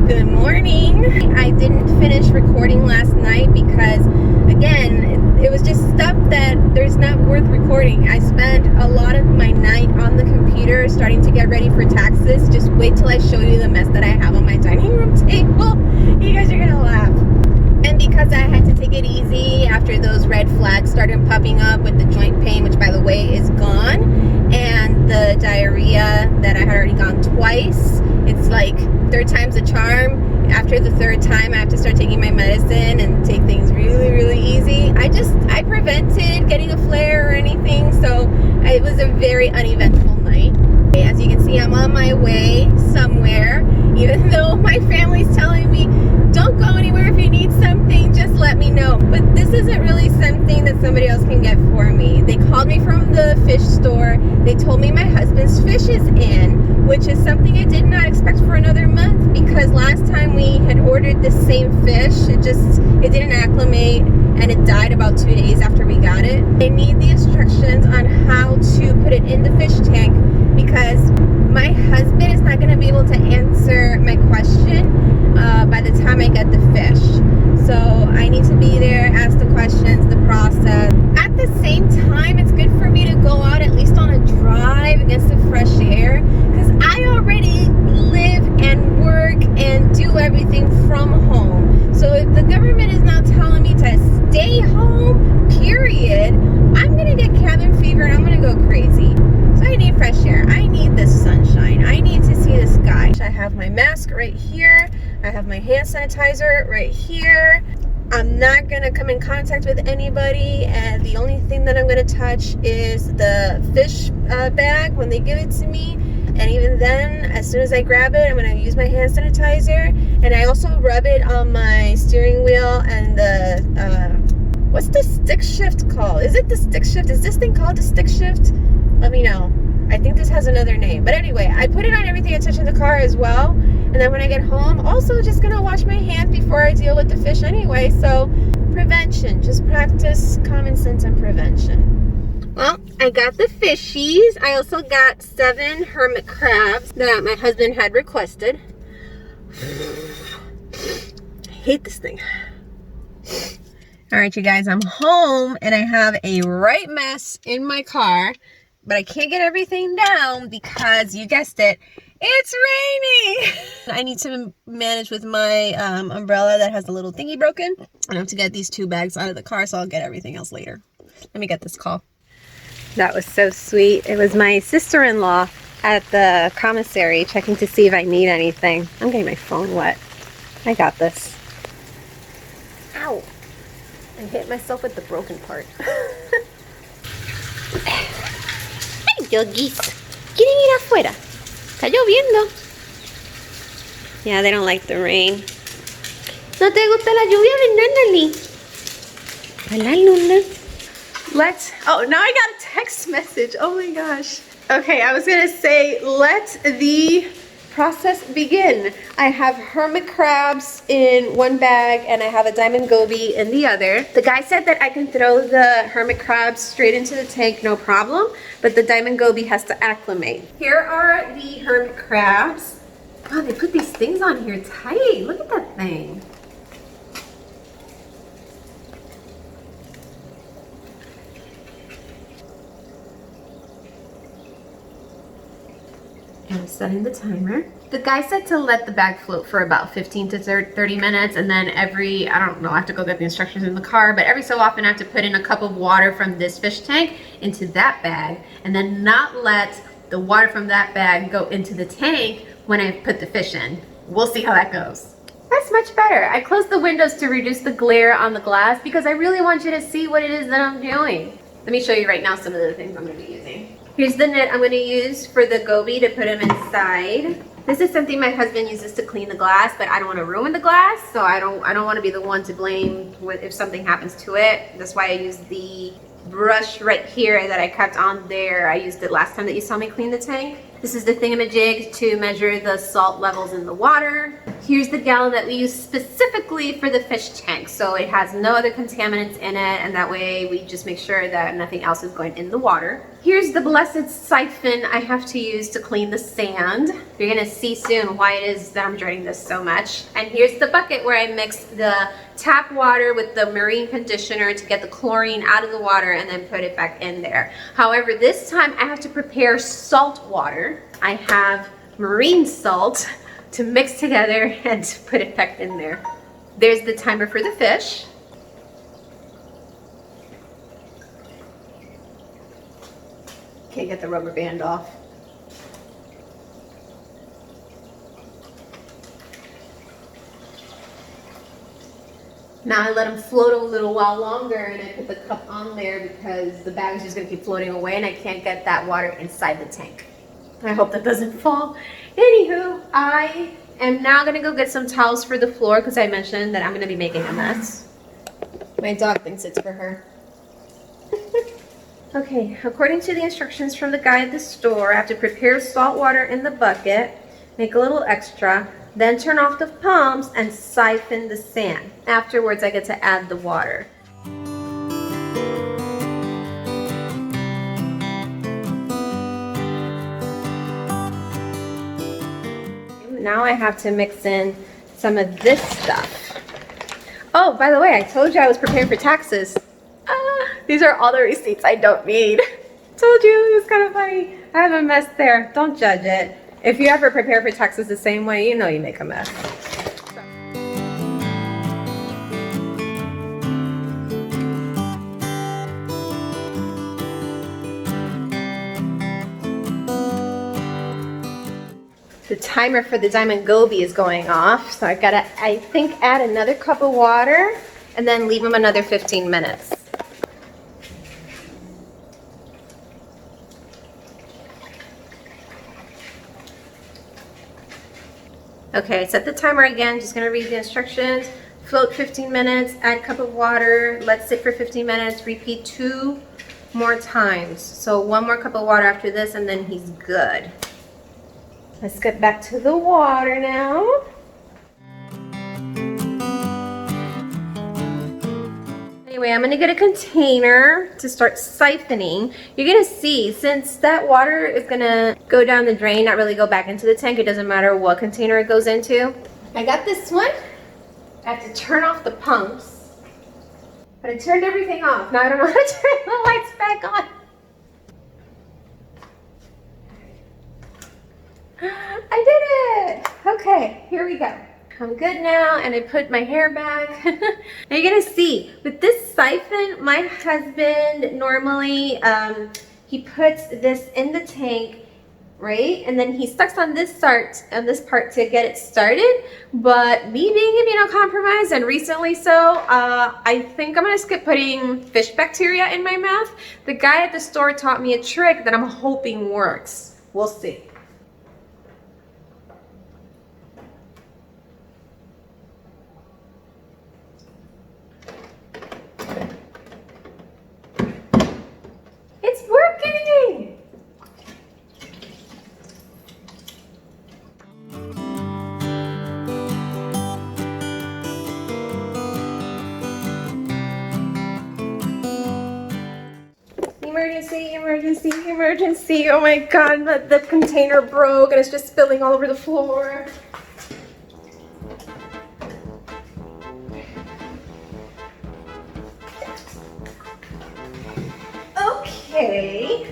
Good morning. I didn't finish recording last night because, again, it was just stuff that there's not worth recording. I spent a lot of my night on the computer starting to get ready for taxes. Just wait till I show you the mess that I have on my dining room table. You guys are gonna laugh. And because I had to take it easy after those red flags started popping up with the joint pain, which by the way is gone, and the diarrhea that I had already gone twice, it's like third time's a charm. After the third time, I have to start taking my medicine and take things really, really easy. I prevented getting a flare or anything, so it was a very uneventful night. As you can see, I'm on my way somewhere, even though my family's telling me, don't go anywhere. If you need something, just let me know. But this isn't really something that somebody else can get for me. They called me from the fish store. They told me my husband's fish is in, which is something I did not expect for another month, because last time we had ordered the same fish, it didn't acclimate and it died about 2 days after we got it. They need the instructions on how to put it in the fish tank, because my husband is not going to be able to answer my question by the time I get the fish. So I need to be there, ask the questions, the process. At the same time, it's good for me to go out at least on a drive against the fresh air, because I already live and work and do everything from home. So if the government is now telling me to stay home, period, I'm gonna get cabin fever and I'm gonna go crazy. So I need fresh air. I need the sunshine. I need to see the sky. I have my mask right here. I have my hand sanitizer right here. I'm not gonna come in contact with anybody, and the only thing that I'm gonna touch is the fish bag when they give it to me. And even then, as soon as I grab it, I'm gonna use my hand sanitizer. And I also rub it on my steering wheel and the, what's the stick shift called? Is it the stick shift? Is this thing called the stick shift? Let me know. I think this has another name. But anyway, I put it on everything I touch in the car as well. And then when I get home, also just gonna wash my hands before I deal with the fish anyway. So prevention, just practice common sense and prevention. Well, I got the fishies. I also got 7 hermit crabs that my husband had requested. I hate this thing. All right, you guys, I'm home and I have a right mess in my car, but I can't get everything down because, you guessed it, it's raining. I need to manage with my umbrella that has the little thingy broken. I have to get these 2 bags out of the car, so I'll get everything else later. Let me get this call. That was so sweet. It was my sister-in-law at the commissary checking to see if I need anything. I'm getting my phone wet. I got this. Ow. I hit myself with the broken part. Ay, doggies. Quieren ir afuera. Está lloviendo. Yeah, they don't like the rain. ¿No te gusta la lluvia, Nannali? Hola, Luna. Oh, now I got a text message. Oh my gosh. Okay, I was gonna say, let the process begin. I have hermit crabs in one bag and I have a diamond goby in the other. The guy said that I can throw the hermit crabs straight into the tank, no problem, but the diamond goby has to acclimate. Here are the hermit crabs. Oh, they put these things on here tight. Look at that thing. And I'm setting the timer. The guy said to let the bag float for about 15 to 30 minutes, and then I don't know, I have to go get the instructions in the car, but every so often I have to put in a cup of water from this fish tank into that bag, and then not let the water from that bag go into the tank when I put the fish in. We'll see how that goes. That's much better. I closed the windows to reduce the glare on the glass because I really want you to see what it is that I'm doing. Let me show you right now some of the things I'm going to be using. Here's the net I'm going to use for the goby to put him inside. This is something my husband uses to clean the glass, but I don't want to ruin the glass, so I don't want to be the one to blame if something happens to it. That's why I use the brush right here that I kept on there. I used it last time that you saw me clean the tank. This is the thingamajig to measure the salt levels in the water. Here's the gallon that we use specifically for the fish tank. So it has no other contaminants in it, and that way we just make sure that nothing else is going in the water. Here's the blessed siphon I have to use to clean the sand. You're gonna see soon why it is that I'm dreading this so much. And here's the bucket where I mix the tap water with the marine conditioner to get the chlorine out of the water and then put it back in there. However, this time I have to prepare salt water. I have marine salt to mix together and to put it back in there. There's the timer for the fish. Can't get the rubber band off. Now I let them float a little while longer, and I put the cup on there because the bag is just gonna keep floating away and I can't get that water inside the tank. I hope that doesn't fall. Anywho, I am now gonna go get some towels for the floor because I mentioned that I'm gonna be making a mess. My dog thinks it's for her. Okay, according to the instructions from the guy at the store, I have to prepare salt water in the bucket, make a little extra, then turn off the pumps and siphon the sand. Afterwards, I get to add the water. Now I have to mix in some of this stuff. Oh, by the way, I told you I was preparing for taxes. These are all the receipts I don't need. Told you, it was kind of funny. I have a mess there. Don't judge it. If you ever prepare for taxes the same way, you know you make a mess. The timer for the diamond goby is going off, so I gotta, I think, add another cup of water and then leave them another 15 minutes. Okay, set the timer again, just gonna read the instructions. Float 15 minutes, add cup of water, let sit for 15 minutes, repeat 2 more times. So 1 more cup of water after this and then he's good. Let's get back to the water now. Anyway, I'm gonna get a container to start siphoning. You're gonna see, since that water is gonna go down the drain, not really go back into the tank, it doesn't matter what container it goes into. I got this one. I have to turn off the pumps. But I turned everything off. Now I don't know how to turn the lights back on. I did it! Okay, here we go. I'm good now, and I put my hair back. Now you're gonna see, with this siphon, my husband normally, he puts this in the tank, right? And then he sucks on this part to get it started. But me being immunocompromised, and recently so, I think I'm gonna skip putting fish bacteria in my mouth. The guy at the store taught me a trick that I'm hoping works. We'll see. It's working! Emergency, emergency, emergency. Oh my god, the container broke and it's just spilling all over the floor. Okay.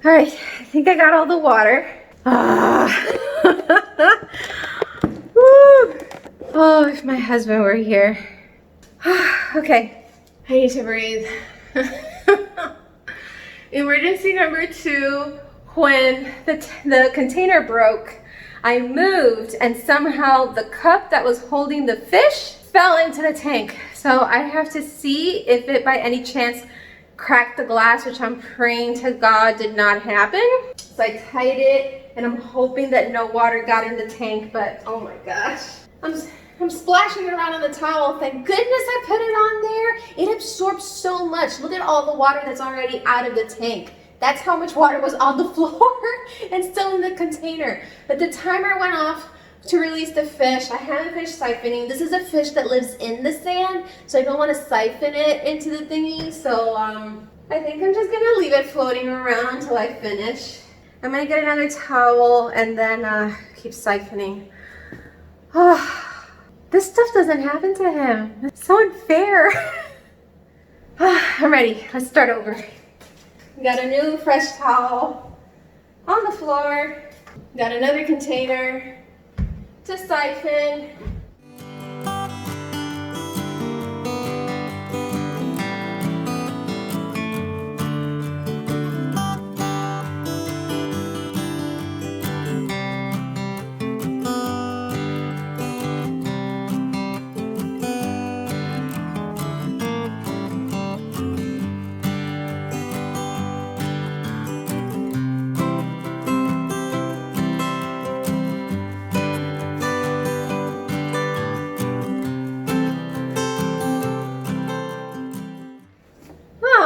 All right, I think I got all the water. Woo. Oh, if my husband were here. Okay, I need to breathe. Emergency number 2, when the container broke, I moved and somehow the cup that was holding the fish fell into the tank. So I have to see if it by any chance cracked the glass, which I'm praying to God did not happen. So I tied it and I'm hoping that no water got in the tank, but oh my gosh. I'm splashing it around on the towel. Thank goodness I put it on there. It absorbs so much. Look at all the water that's already out of the tank. That's how much water was on the floor and still in the container. But the timer went off to release the fish. I haven't finished siphoning. This is a fish that lives in the sand, so I don't want to siphon it into the thingy. So I think I'm just gonna leave it floating around until I finish. I'm gonna get another towel and then keep siphoning. This stuff doesn't happen to him. It's so unfair. I'm ready. Let's start over. Got a new fresh towel on the floor. Got another container to siphon.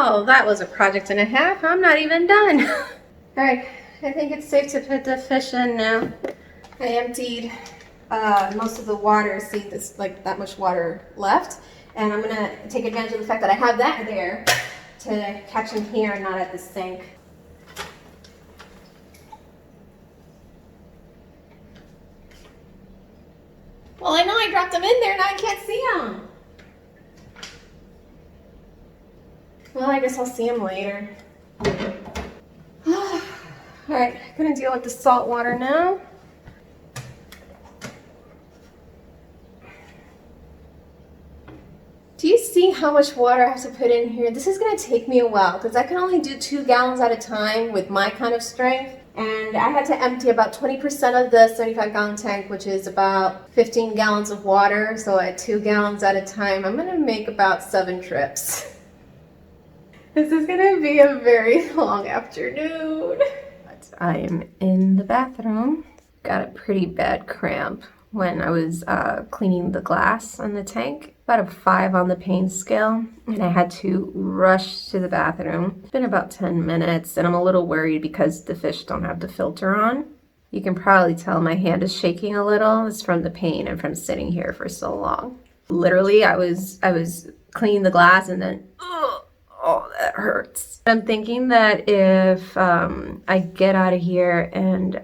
Oh, that was a project and a half. I'm not even done. All right, I think it's safe to put the fish in now. I emptied most of the water. See, there's like that much water left. And I'm gonna take advantage of the fact that I have that there to catch them here and not at the sink. Well, I know I dropped them in there, now I can't see them. Well, I guess I'll see them later. All right, gonna deal with the salt water now. Do you see how much water I have to put in here? This is gonna take me a while because I can only do 2 gallons at a time with my kind of strength. And I had to empty about 20% of the 75-gallon tank, which is about 15 gallons of water. So at 2 gallons at a time, I'm gonna make about 7 trips. This is gonna be a very long afternoon. But I am in the bathroom. Got a pretty bad cramp when I was cleaning the glass on the tank. About a 5 on the pain scale. And I had to rush to the bathroom. It's been about 10 minutes and I'm a little worried because the fish don't have the filter on. You can probably tell my hand is shaking a little. It's from the pain and from sitting here for so long. Literally, I was cleaning the glass and then, oh, that hurts. I'm thinking that if I get out of here and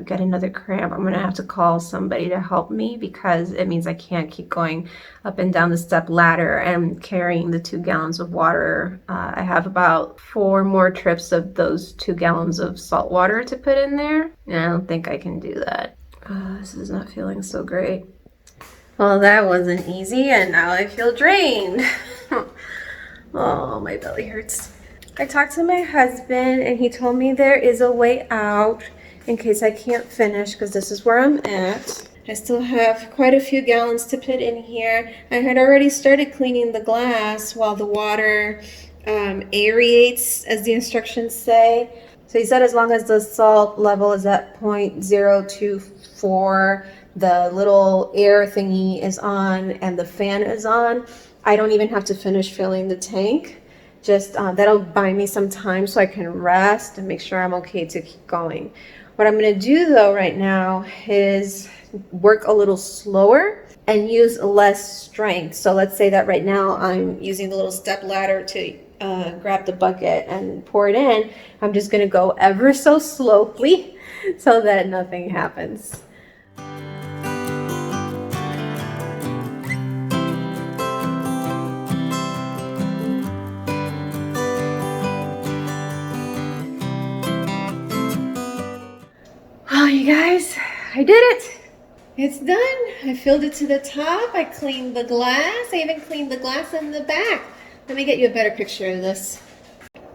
get another cramp, I'm gonna have to call somebody to help me because it means I can't keep going up and down the step ladder and carrying the 2 gallons of water. I have about 4 more trips of those 2 gallons of salt water to put in there. And I don't think I can do that. This is not feeling so great. Well, that wasn't easy and now I feel drained. Oh, my belly hurts. I talked to my husband and he told me there is a way out in case I can't finish because this is where I'm at. I still have quite a few gallons to put in here. I had already started cleaning the glass while the water aerates, as the instructions say. So he said as long as the salt level is at 0.024, the little air thingy is on and the fan is on, I don't even have to finish filling the tank. Just that'll buy me some time so I can rest and make sure I'm okay to keep going. What I'm gonna do though right now is work a little slower and use less strength. So let's say that right now I'm using the little step ladder to grab the bucket and pour it in. I'm just gonna go ever so slowly so that nothing happens. Oh, you guys, I did it. It's done. I filled it to the top. I cleaned the glass. I even cleaned the glass in the back. Let me get you a better picture of this.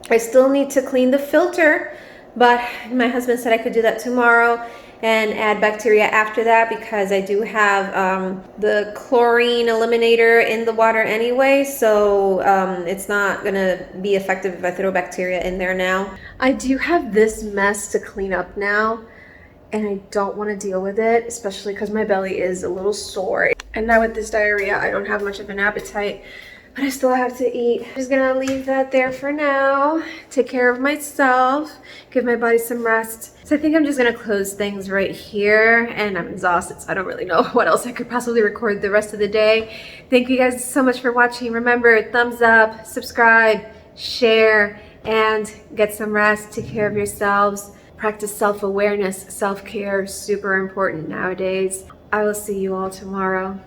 I still need to clean the filter, but my husband said I could do that tomorrow. and add bacteria after that, because I do have the chlorine eliminator in the water anyway, so it's not gonna be effective if I throw bacteria in there now. I do have this mess to clean up now, and I don't want to deal with it, especially because my belly is a little sore. And now with this diarrhea, I don't have much of an appetite, but I still have to eat. I'm just gonna leave that there for now, take care of myself, give my body some rest. So I think I'm just gonna close things right here, and I'm exhausted, so I don't really know what else I could possibly record the rest of the day. Thank you guys so much for watching. Remember, thumbs up, subscribe, share, and get some rest, take care of yourselves. Practice self-awareness, self-care, super important nowadays. I will see you all tomorrow.